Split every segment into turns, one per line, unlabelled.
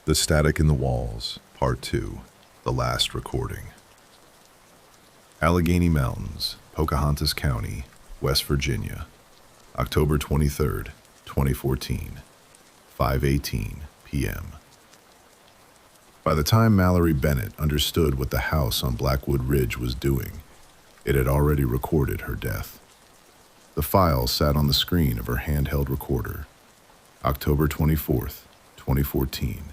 The Static in the Walls, Part 2, The Last Recording. Allegheny Mountains, Pocahontas County, West Virginia, October 23rd, 2014, 5:18 p.m. By the time Mallory Bennett understood what the house on Blackwood Ridge was doing, it had already recorded her death. The file sat on the screen of her handheld recorder. October 24th, 2014,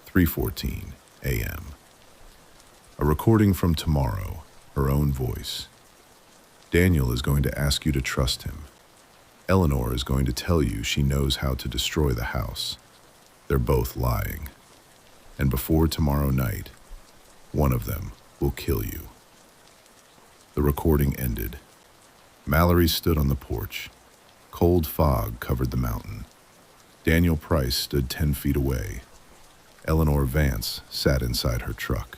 3:14 a.m. A recording from tomorrow, her own voice. Daniel is going to ask you to trust him. Eleanor is going to tell you she knows how to destroy the house. They're both lying. And before tomorrow night, one of them will kill you. The recording ended. Mallory stood on the porch. Cold fog covered the mountain. Daniel Price stood 10 feet away. Eleanor Vance sat inside her truck.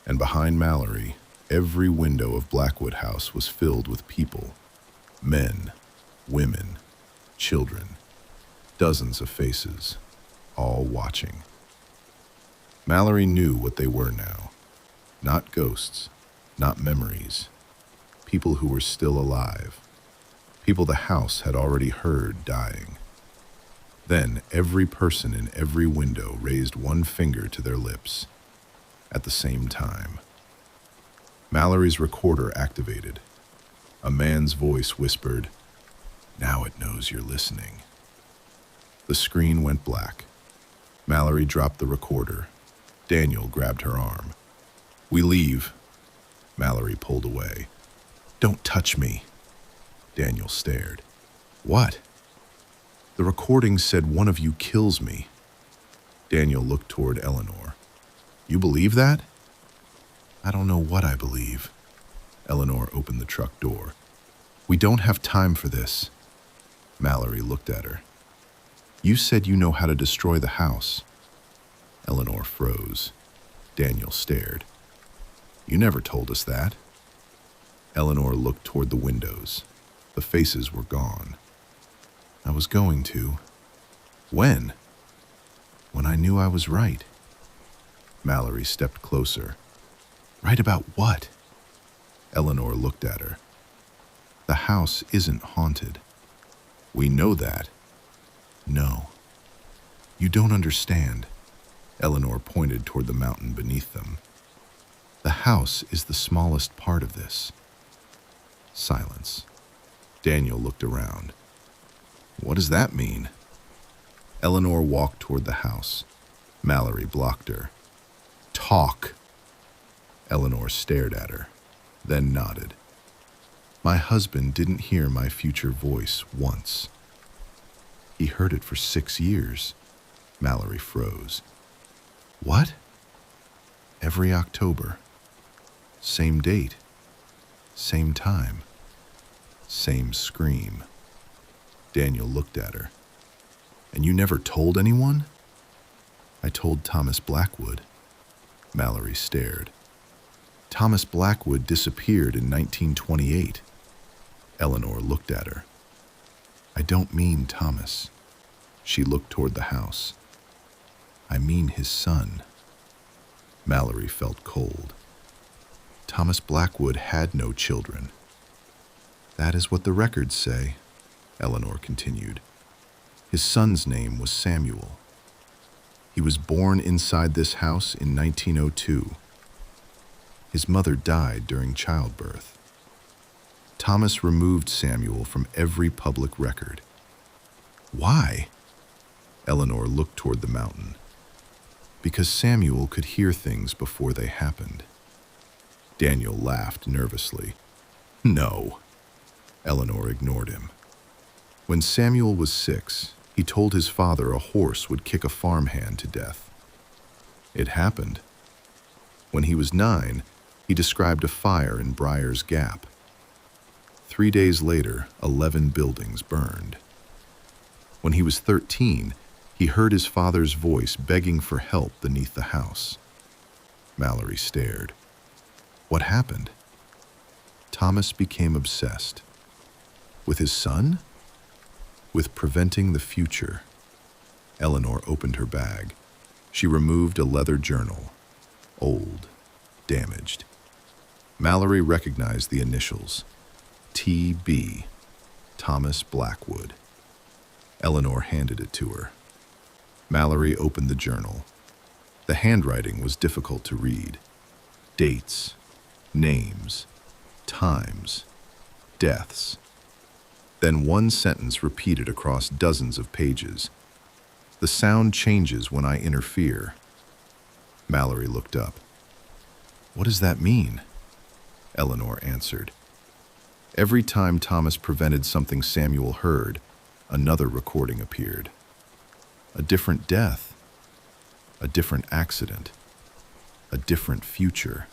And behind Mallory, every window of Blackwood House was filled with people. Men, women, children. Dozens of faces, all watching. Mallory knew what they were now. Not ghosts, not memories. People who were still alive. People the house had already heard dying. Then every person in every window raised one finger to their lips at the same time. Mallory's recorder activated. A man's voice whispered, "Now it knows you're listening." The screen went black. Mallory dropped the recorder. Daniel grabbed her arm. "We leave." Mallory pulled away. "Don't touch me." Daniel stared. "What?" "The recording said one of you kills me." Daniel looked toward Eleanor. "You believe that?" "I don't know what I believe." Eleanor opened the truck door. "We don't have time for this." Mallory looked at her. "You said you know how to destroy the house." Eleanor froze. Daniel stared. "You never told us that." Eleanor looked toward the windows. The faces were gone. "I was going to." "When?" "When I knew I was right." Mallory stepped closer. "Right about what?" Eleanor looked at her. "The house isn't haunted." "We know that." "No. You don't understand." Eleanor pointed toward the mountain beneath them. "The house is the smallest part of this." Silence. Daniel looked around. "What does that mean?" Eleanor walked toward the house. Mallory blocked her. "Talk." Eleanor stared at her, then nodded. "My husband didn't hear my future voice once." "He heard it for 6 years." Mallory froze. "What?" "Every October. Same date. Same time. Same scream." Daniel looked at her. "And you never told anyone?" "I told Thomas Blackwood." Mallory stared. "Thomas Blackwood disappeared in 1928. Eleanor looked at her. "I don't mean Thomas." She looked toward the house. "I mean his son." Mallory felt cold. "Thomas Blackwood had no children." "That is what the records say," Eleanor continued. "His son's name was Samuel. He was born inside this house in 1902. His mother died during childbirth. Thomas removed Samuel from every public record." "Why?" Eleanor looked toward the mountain. "Because Samuel could hear things before they happened." Daniel laughed nervously. "No." Eleanor ignored him. "When Samuel was 6, he told his father a horse would kick a farmhand to death. It happened. When he was 9, he described a fire in Briar's Gap. 3 days later, 11 buildings burned. When he was 13, he heard his father's voice begging for help beneath the house." Mallory stared. "What happened?" "Thomas became obsessed." "With his son?" "With preventing the future." Eleanor opened her bag. She removed a leather journal, old, damaged. Mallory recognized the initials, T.B., Thomas Blackwood. Eleanor handed it to her. Mallory opened the journal. The handwriting was difficult to read. Dates, names, times, deaths. Then one sentence repeated across dozens of pages. The sound changes when I interfere. Mallory looked up. What does that mean? Eleanor answered. Every time Thomas prevented something Samuel heard, another recording appeared. A different death, a different accident, a different future.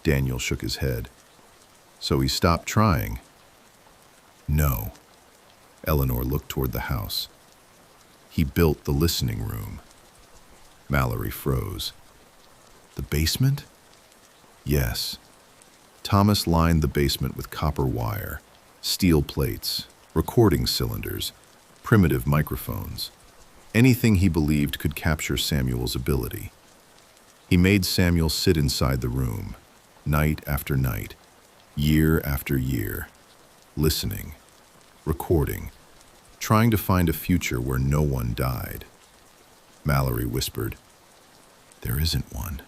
Daniel shook his head. So he stopped trying. No. Eleanor looked toward the house. He built the listening room. Mallory froze. The basement? Yes. Thomas lined the basement with copper wire, steel plates, recording cylinders, primitive microphones. Anything he believed could capture Samuel's ability. He made Samuel sit inside the room, night after night, year after year, listening, recording, trying to find a future where no one died. Mallory whispered, "There isn't one."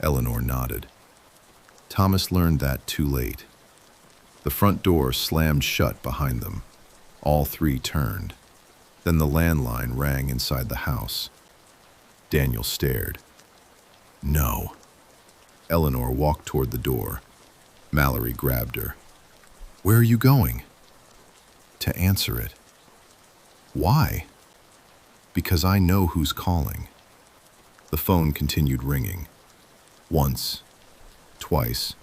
Eleanor nodded. Thomas learned that too late. The front door slammed shut behind them. All three turned. Then the landline rang inside the house. Daniel stared. No. Eleanor walked toward the door. Mallory grabbed her. Where are you going? To answer it. Why? Because I know who's calling. The phone continued ringing. Once, twice,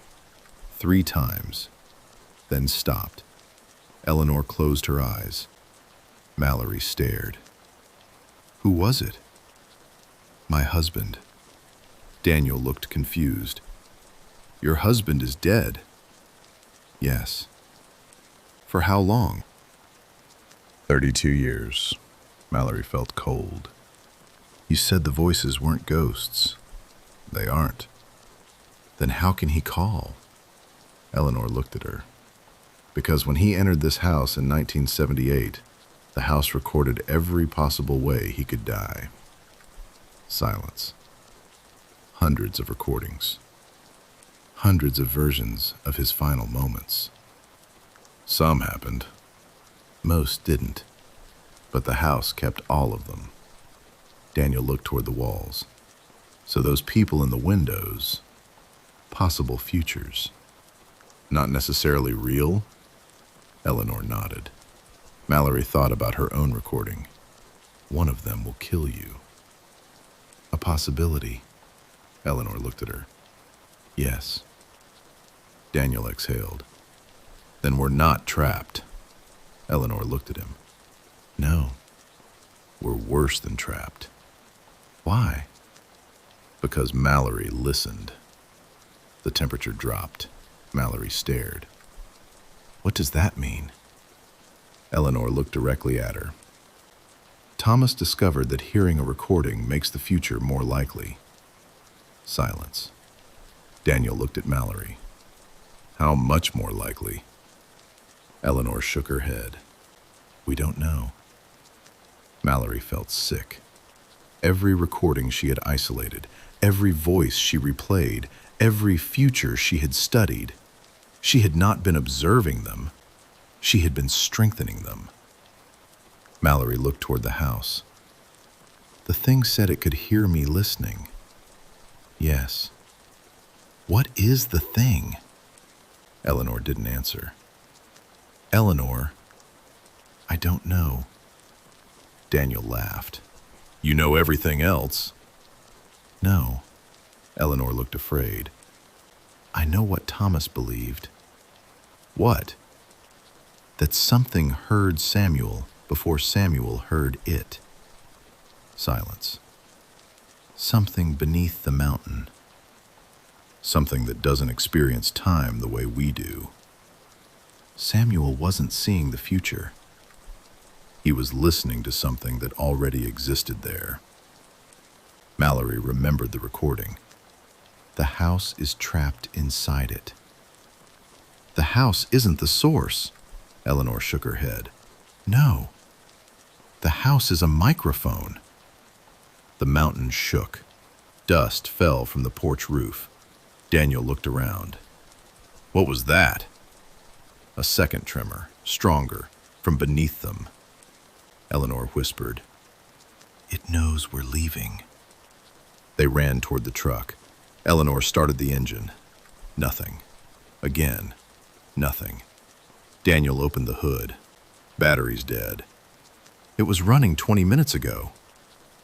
3 times, then stopped. Eleanor closed her eyes. Mallory stared. Who was it? My husband. Daniel looked confused. Your husband is dead. Yes. For how long? 32 years. Mallory felt cold. You said the voices weren't ghosts. They aren't. Then how can he call? Eleanor looked at her. Because when he entered this house in 1978, the house recorded every possible way he could die. Silence. Hundreds of recordings. Hundreds of versions of his final moments. Some happened. Most didn't. But the house kept all of them. Daniel looked toward the walls. So those people in the windows, possible futures. Not necessarily real? Eleanor nodded. Mallory thought about her own recording. One of them will kill you. A possibility. Eleanor looked at her. Yes. Daniel exhaled. Then we're not trapped. Eleanor looked at him. No. We're worse than trapped. Why? Because Mallory listened. The temperature dropped. Mallory stared. What does that mean? Eleanor looked directly at her. Thomas discovered that hearing a recording makes the future more likely. Silence. Daniel looked at Mallory. How much more likely? Eleanor shook her head. We don't know. Mallory felt sick. Every recording she had isolated, every voice she replayed, every future she had studied, she had not been observing them. She had been strengthening them. Mallory looked toward the house. The thing said it could hear me listening. Yes. What is the thing? Eleanor didn't answer. Eleanor, I don't know. Daniel laughed. You know everything else. No. Eleanor looked afraid. I know what Thomas believed. What? That something heard Samuel before Samuel heard it. Silence. Something beneath the mountain. Something that doesn't experience time the way we do. Samuel wasn't seeing the future. He was listening to something that already existed there. Mallory remembered the recording. The house is trapped inside it. The house isn't the source. Eleanor shook her head. No. The house is a microphone. The mountain shook. Dust fell from the porch roof. Daniel looked around. What was that? A second tremor, stronger, from beneath them. Eleanor whispered, "It knows we're leaving." They ran toward the truck. Eleanor started the engine. Nothing. Again, nothing. Daniel opened the hood. Battery's dead. It was running 20 minutes ago.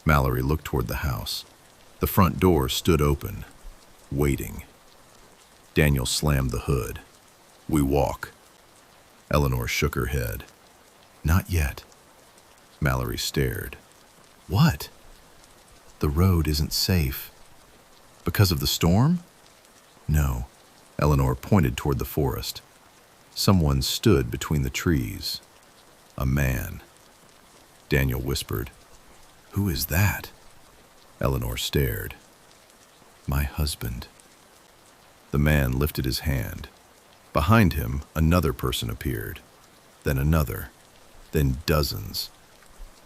Mallory looked toward the house. The front door stood open, waiting. Daniel slammed the hood. "We walk." Eleanor shook her head. "Not yet." Mallory stared. "What?" "The road isn't safe." "Because of the storm?" "No." Eleanor pointed toward the forest. Someone stood between the trees. A man. Daniel whispered, "Who is that?" Eleanor stared. "My husband." The man lifted his hand. Behind him, another person appeared. Then another. Then dozens.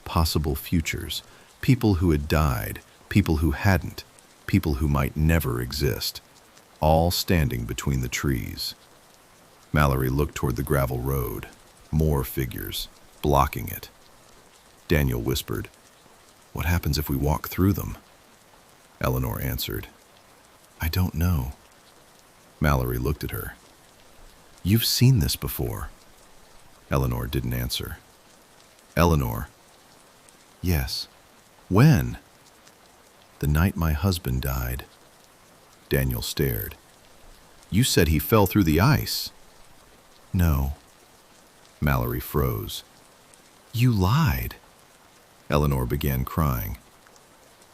Possible futures. People who had died. People who hadn't. People who might never exist. All standing between the trees. Mallory looked toward the gravel road. More figures, blocking it. Daniel whispered, "What happens if we walk through them?" Eleanor answered, "I don't know." Mallory looked at her. "You've seen this before." Eleanor didn't answer. "Eleanor." "Yes." "When?" "The night my husband died." Daniel stared. "You said he fell through the ice." "No." Mallory froze. "You lied." Eleanor began crying.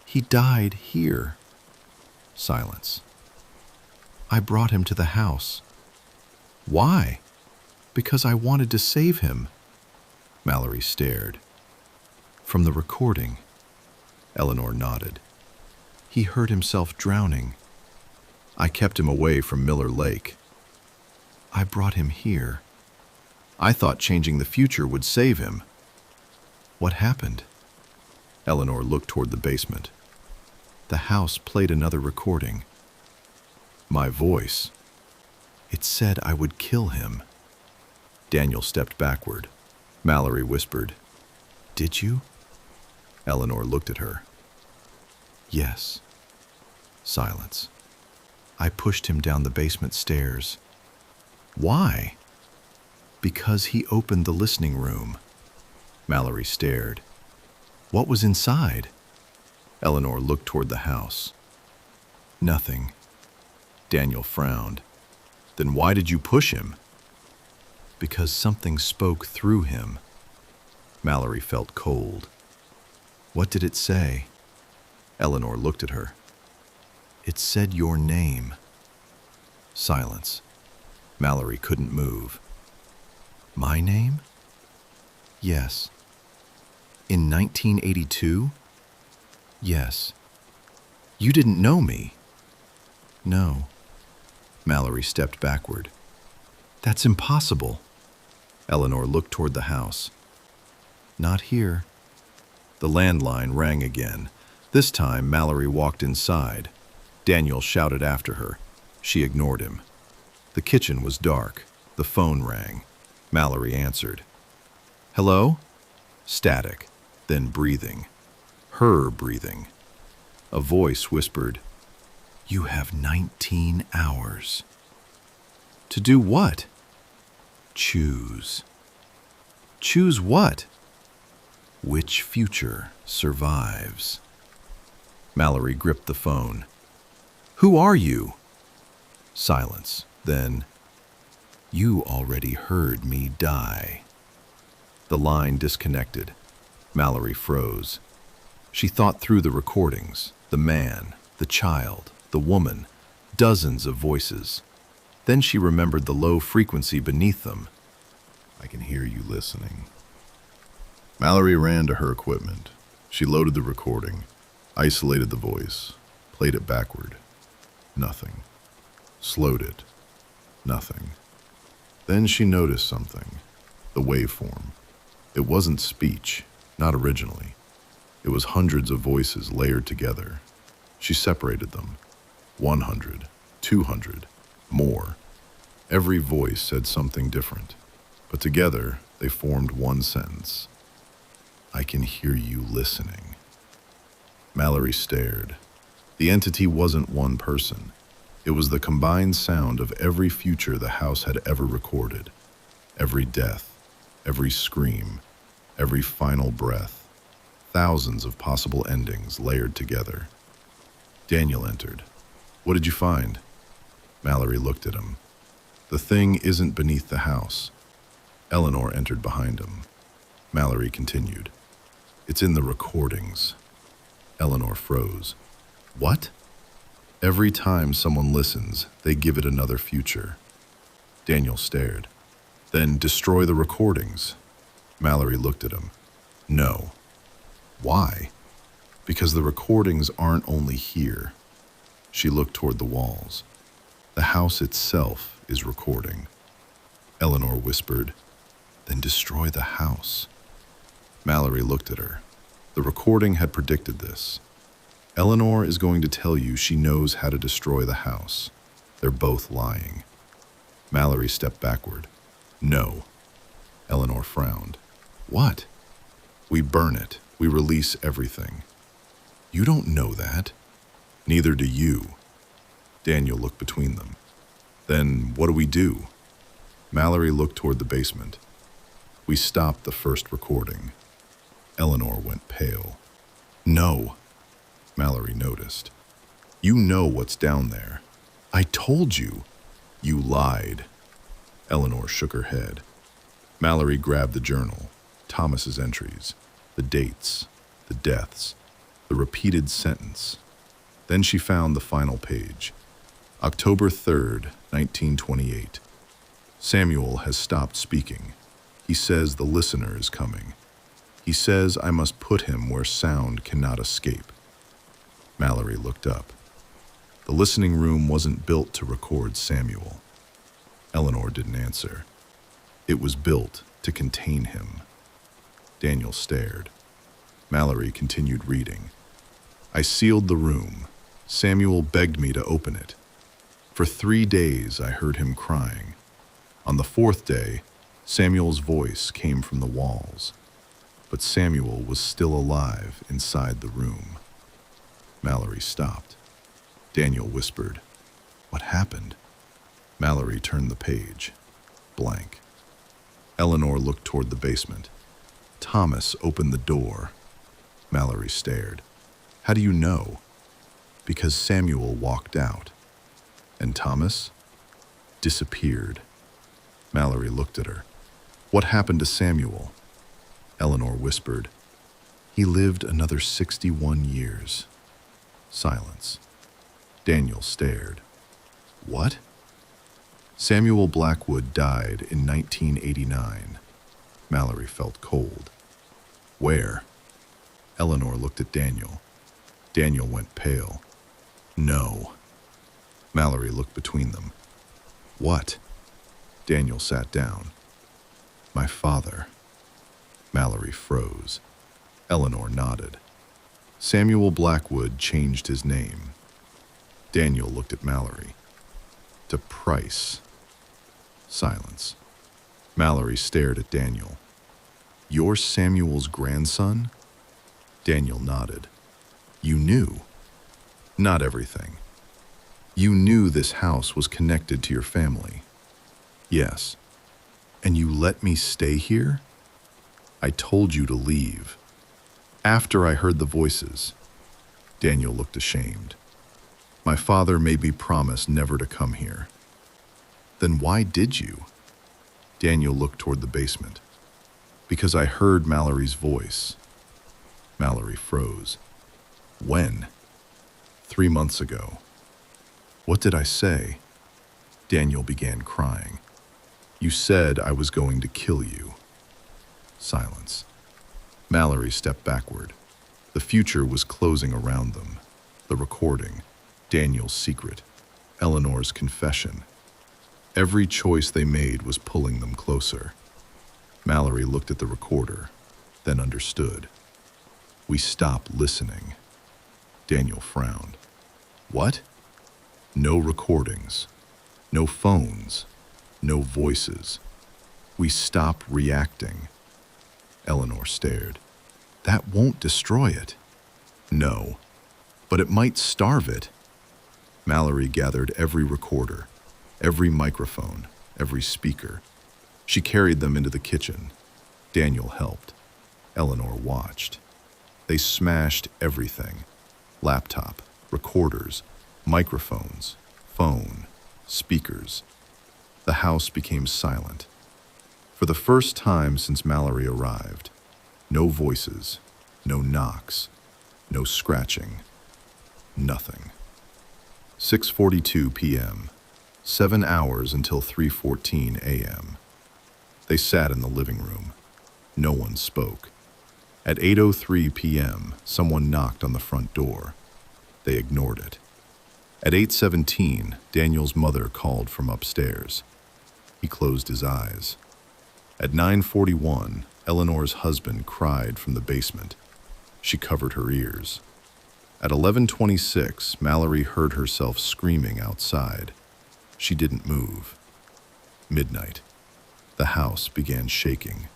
"He died here." Silence. "I brought him to the house." "Why?" "Because I wanted to save him." Mallory stared. "From the recording." Eleanor nodded. "He hurt himself drowning. I kept him away from Miller Lake." "I brought him here." "I thought changing the future would save him." "What happened?" Eleanor looked toward the basement. The house played another recording. My voice. It said I would kill him. Daniel stepped backward. Mallory whispered, "Did you?" Eleanor looked at her. "Yes." Silence. "I pushed him down the basement stairs." "Why?" "Because he opened the listening room." Mallory stared. "What was inside?" Eleanor looked toward the house. "Nothing." Daniel frowned. "Then why did you push him?" "Because something spoke through him." Mallory felt cold. "What did it say?" Eleanor looked at her. "It said your name." Silence. Mallory couldn't move. "My name?" "Yes." "In 1982? "Yes." "You didn't know me?" "No." Mallory stepped backward. "That's impossible." Eleanor looked toward the house. "Not here." The landline rang again. This time, Mallory walked inside. Daniel shouted after her. She ignored him. The kitchen was dark. The phone rang. Mallory answered. "Hello?" Static, then breathing. Her breathing. A voice whispered, "You have 19 hours." "To do what?" "Choose." "Choose what?" "Which future survives?" Mallory gripped the phone. "Who are you?" Silence. Then, "You already heard me die." The line disconnected. Mallory froze. She thought through the recordings, the man, the child, the woman, dozens of voices. Then she remembered the low frequency beneath them. "I can hear you listening." Mallory ran to her equipment. She loaded the recording. Isolated the voice, played it backward. Nothing. Slowed it. Nothing. Then she noticed something. The waveform. It wasn't speech, not originally. It was hundreds of voices layered together. She separated them. 100, 200, more. Every voice said something different, but together they formed one sentence. I can hear you listening. Mallory stared. The entity wasn't one person. It was the combined sound of every future the house had ever recorded. Every death, every scream, every final breath. Thousands of possible endings layered together. Daniel entered. What did you find? Mallory looked at him. The thing isn't beneath the house. Eleanor entered behind him. Mallory continued. It's in the recordings. Eleanor froze. What? Every time someone listens, they give it another future. Daniel stared. Then destroy the recordings. Mallory looked at him. No. Why? Because the recordings aren't only here. She looked toward the walls. The house itself is recording. Eleanor whispered, Then destroy the house. Mallory looked at her. The recording had predicted this. Eleanor is going to tell you she knows how to destroy the house. They're both lying. Mallory stepped backward. No. Eleanor frowned. What? We burn it. We release everything. You don't know that. Neither do you. Daniel looked between them. Then what do we do? Mallory looked toward the basement. We stopped the first recording. Eleanor went pale. No. Mallory noticed. You know what's down there. I told you. You lied. Eleanor shook her head. Mallory grabbed the journal, Thomas's entries, the dates, the deaths, the repeated sentence. Then she found the final page. October 3rd, 1928. Samuel has stopped speaking. He says the listener is coming. He says I must put him where sound cannot escape. Mallory looked up. The listening room wasn't built to record Samuel. Eleanor didn't answer. It was built to contain him. Daniel stared. Mallory continued reading. I sealed the room. Samuel begged me to open it. For 3 days I heard him crying. On the 4th day, Samuel's voice came from the walls. But Samuel was still alive inside the room. Mallory stopped. Daniel whispered, What happened? Mallory turned the page. Blank. Eleanor looked toward the basement. Thomas opened the door. Mallory stared. How do you know? Because Samuel walked out. And Thomas? Disappeared. Mallory looked at her. What happened to Samuel? Eleanor whispered. He lived another 61 years. Silence. Daniel stared. What? Samuel Blackwood died in 1989. Mallory felt cold. Where? Eleanor looked at Daniel. Daniel went pale. No. Mallory looked between them. What? Daniel sat down. My father. Mallory froze. Eleanor nodded. Samuel Blackwood changed his name. Daniel looked at Mallory. To Price. Silence. Mallory stared at Daniel. You're Samuel's grandson? Daniel nodded. You knew. Not everything. You knew this house was connected to your family. Yes. And you let me stay here? I told you to leave. After I heard the voices. Daniel looked ashamed. My father made me promise never to come here. Then why did you? Daniel looked toward the basement. Because I heard Mallory's voice. Mallory froze. When? 3 months ago. What did I say? Daniel began crying. You said I was going to kill you. Silence. Mallory stepped backward. The The future was closing around them. The recording, Daniel's secret, Eleanor's confession. Every choice they made was pulling them closer. Mallory looked at the recorder, then understood. We stopped listening. Daniel frowned. What? No recordings, no phones, no voices. We stopped reacting. Eleanor stared. That won't destroy it. No, but it might starve it. Mallory gathered every recorder, every microphone, every speaker. She carried them into the kitchen. Daniel helped. Eleanor watched. They smashed everything. Laptop, recorders, microphones, phone, speakers. The house became silent. For the first time since Mallory arrived, no voices, no knocks, no scratching, nothing. 6:42 p.m., 7 hours until 3:14 a.m. They sat in the living room. No one spoke. At 8:03 p.m., someone knocked on the front door. They ignored it. At 8:17, Daniel's mother called from upstairs. He closed his eyes. At 9:41, Eleanor's husband cried from the basement. She covered her ears. At 11:26, Mallory heard herself screaming outside. She didn't move. Midnight. The house began shaking.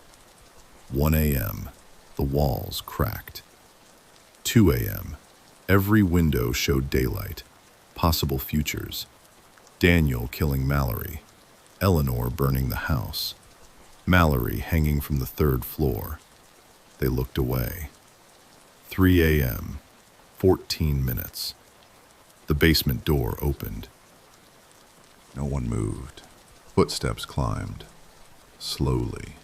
1 a.m., the walls cracked. 2 a.m., every window showed daylight, possible futures. Daniel killing Mallory, Eleanor burning the house, Mallory hanging from the 3rd floor. They looked away. 3 a.m., 14 minutes. The basement door opened. No one moved. Footsteps climbed. Slowly,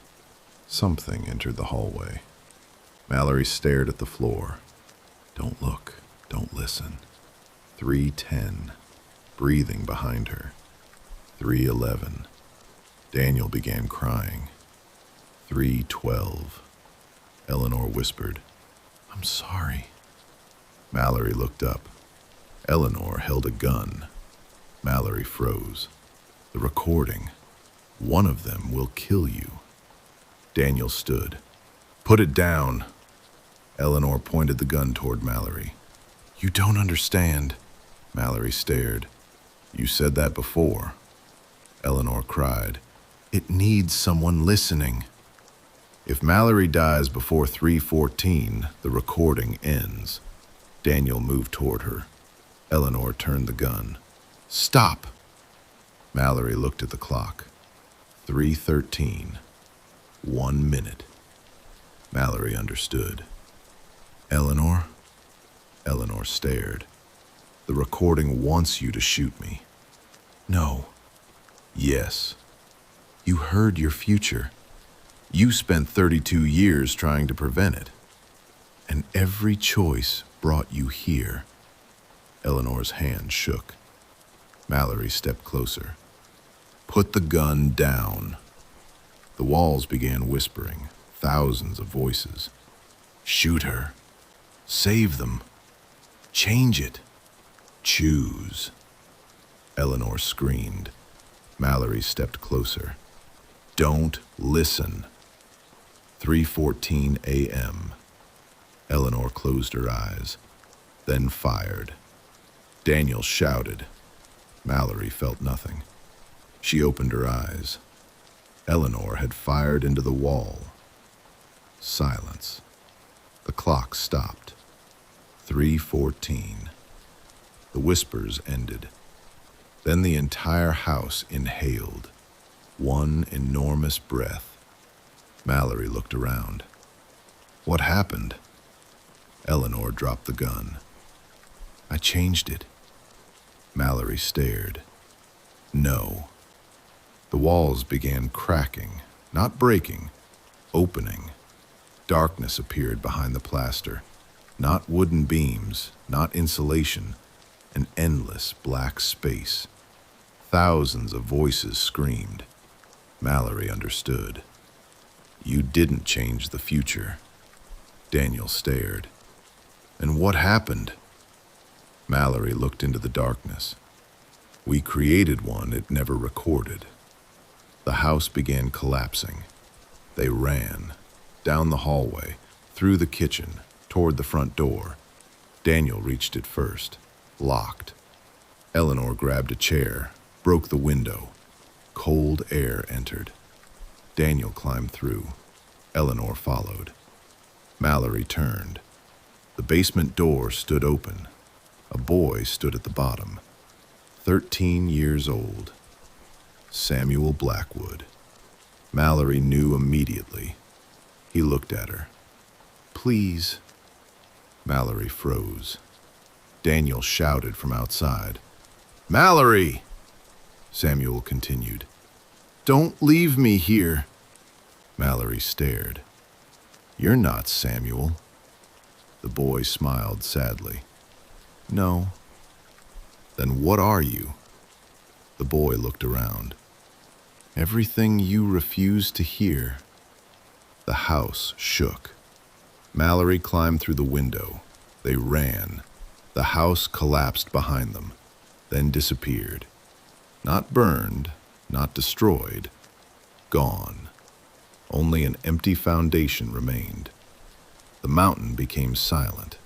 something entered the hallway. Mallory stared at the floor. Don't look, don't listen. 3:10, breathing behind her. 3:11. Daniel began crying. 3:12. Eleanor whispered, "I'm sorry." Mallory looked up. Eleanor held a gun. Mallory froze. The recording. One of them will kill you. Daniel stood. "Put it down." Eleanor pointed the gun toward Mallory. "You don't understand." Mallory stared. "You said that before." Eleanor cried. "It needs someone listening." If Mallory dies before 3:14, the recording ends. Daniel moved toward her. Eleanor turned the gun. "Stop!" Mallory looked at the clock. 3:13. 1 minute. Mallory understood. "Eleanor?" Eleanor stared. "The recording wants you to shoot me." "No." "Yes. You heard your future. You spent 32 years trying to prevent it. And every choice brought you here." Eleanor's hand shook. Mallory stepped closer. "Put the gun down." The walls began whispering, thousands of voices. "Shoot her. Save them. Change it. Choose." Eleanor screamed. Mallory stepped closer. "Don't listen." 3:14 a.m. Eleanor closed her eyes, then fired. Daniel shouted. Mallory felt nothing. She opened her eyes. Eleanor had fired into the wall. Silence. The clock stopped. 3:14. The whispers ended. Then the entire house inhaled. One enormous breath. Mallory looked around. What happened? Eleanor dropped the gun. I changed it. Mallory stared. No. The walls began cracking, not breaking, opening. Darkness appeared behind the plaster. Not wooden beams, not insulation, an endless black space. Thousands of voices screamed. Mallory understood. You didn't change the future. Daniel stared. And what happened? Mallory looked into the darkness. We created one it never recorded. The house began collapsing. They ran, down the hallway, through the kitchen, toward the front door. Daniel reached it first, locked. Eleanor grabbed a chair, broke the window. Cold air entered. Daniel climbed through. Eleanor followed. Mallory turned. The basement door stood open. A boy stood at the bottom, 13 years old. Samuel Blackwood. Mallory knew immediately. He looked at her. Please. Mallory froze. Daniel shouted from outside. Mallory! Samuel continued. Don't leave me here. Mallory stared. You're not Samuel. The boy smiled sadly. No. Then what are you? The boy looked around. Everything you refuse to hear. The house shook. Mallory climbed through the window. They ran. The house collapsed behind them, then disappeared. Not burned, not destroyed. Gone. Only an empty foundation remained. The mountain became silent.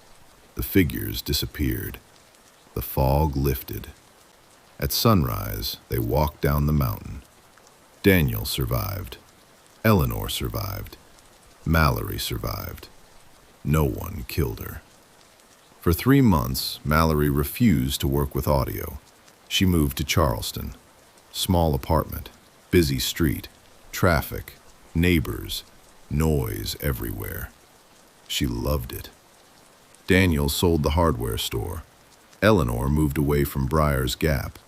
The figures disappeared. The fog lifted. At sunrise, they walked down the mountain. Daniel survived. Eleanor survived. Mallory survived. No one killed her. For 3 months, Mallory refused to work with audio. She moved to Charleston. Small apartment, busy street, traffic, neighbors, noise everywhere. She loved it. Daniel sold the hardware store. Eleanor moved away from Briar's Gap.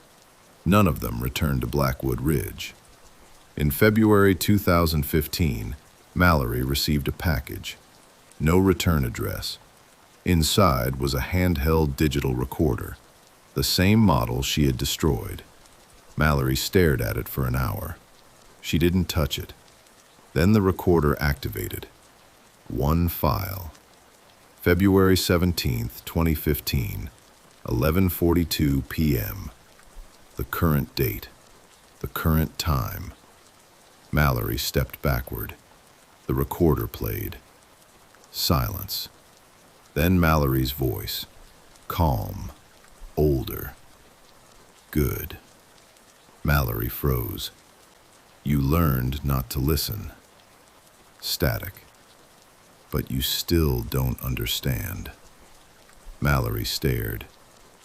None of them returned to Blackwood Ridge. In February 2015, Mallory received a package. No return address. Inside was a handheld digital recorder, the same model she had destroyed. Mallory stared at it for an hour. She didn't touch it. Then the recorder activated. One file. February 17, 2015, 11:42 p.m. The current date. The current time. Mallory stepped backward. The recorder played. Silence. Then Mallory's voice. Calm. Older. Good. Mallory froze. You learned not to listen. Static. But you still don't understand. Mallory stared.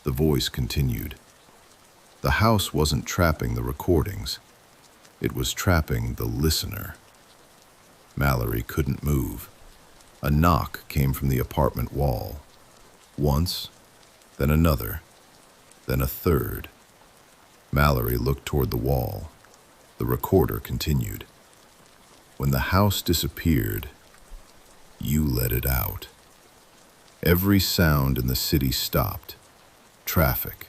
The voice continued. The house wasn't trapping the recordings. It was trapping the listener. Mallory couldn't move. A knock came from the apartment wall. Once, then another, then a third. Mallory looked toward the wall. The recorder continued. When the house disappeared, you let it out. Every sound in the city stopped. Traffic,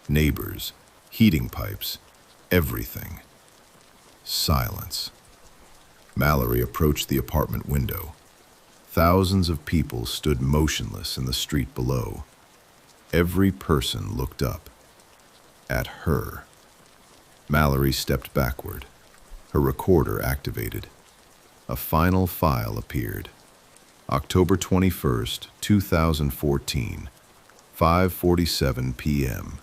neighbors, heating pipes, everything. Silence. Mallory approached the apartment window. Thousands of people stood motionless in the street below. Every person looked up. At her. Mallory stepped backward. Her recorder activated. A final file appeared. October 21st, 2014, 5:47 p.m.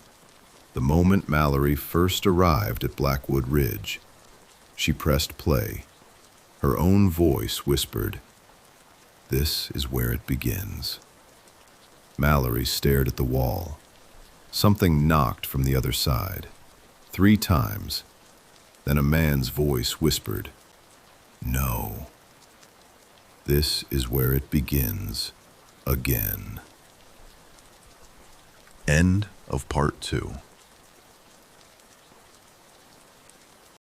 The moment Mallory first arrived at Blackwood Ridge. She pressed play. Her own voice whispered, "This is where it begins." Mallory stared at the wall. Something knocked from the other side. 3 times. Then a man's voice whispered, "No. This is where it begins again." End of part 2.